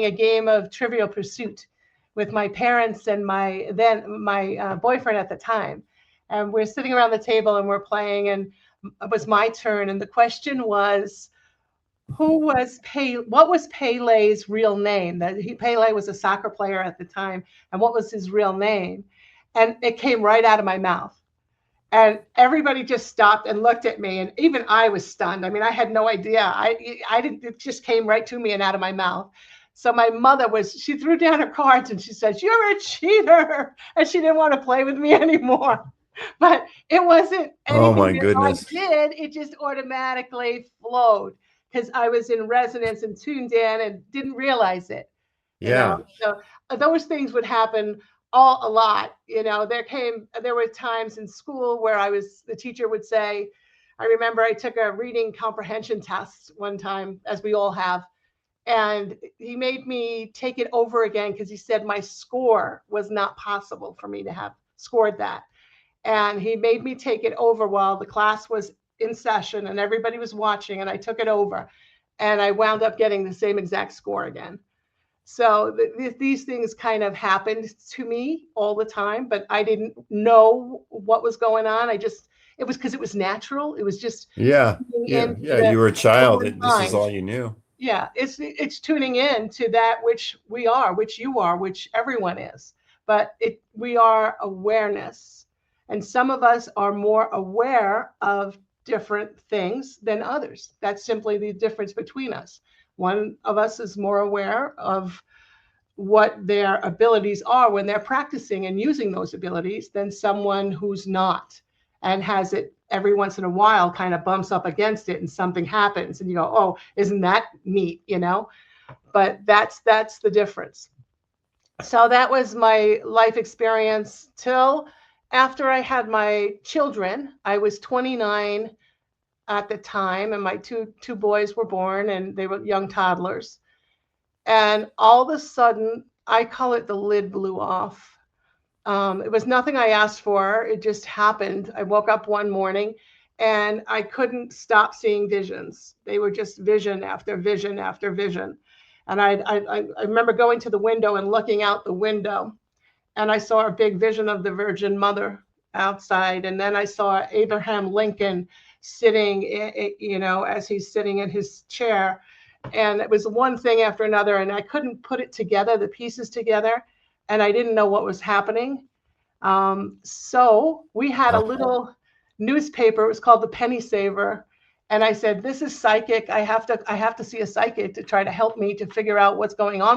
a game of Trivial Pursuit with my parents and my boyfriend at the time. And we're sitting around the table and we're playing, and it was my turn. And the question was, what was Pele's real name? Pele was a soccer player at the time, and what was his real name? And it came right out of my mouth. And everybody just stopped and looked at me, and even I was stunned. I mean, I had no idea. I didn't. It just came right to me and out of my mouth. So my mother she threw down her cards and she said, "You're a cheater," and she didn't want to play with me anymore. But it wasn't Oh anything my that goodness. I did. It just automatically flowed because I was in resonance and tuned in and didn't realize it. Yeah. So those things would happen a lot. There were times in school where the teacher would say, I remember I took a reading comprehension test one time, as we all have, and he made me take it over again because he said my score was not possible for me to have scored that. And he made me take it over while the class was in session and everybody was watching, and I took it over and I wound up getting the same exact score again. So these things kind of happened to me all the time, but I didn't know what was going on. It was because it was natural. It was just Yeah. Yeah. Yeah. You were a child. This is mind. all you knew. Yeah, it's tuning in to that which we are, which you are, which everyone is. But we are awareness. And some of us are more aware of different things than others. That's simply the difference between us. One of us is more aware of what their abilities are when they're practicing and using those abilities than someone who's not and has it every once in a while, kind of bumps up against it and something happens and you go, oh, isn't that neat, But that's the difference. So that was my life experience till after I had my children. I was 29 at the time, and my two boys were born, and they were young toddlers. And all of a sudden, I call it the lid blew off. It was nothing I asked for. It just happened. I woke up one morning and I couldn't stop seeing visions. They were just vision after vision after vision. And I remember going to the window and looking out the window, and I saw a big vision of the Virgin Mother outside. And then I saw Abraham Lincoln sitting, as he's sitting in his chair. And it was one thing after another, and I couldn't put it together, the pieces together, and I didn't know what was happening. So we had a little newspaper. It was called the Penny Saver. And I said, this is psychic. I have to see a psychic to try to help me to figure out what's going on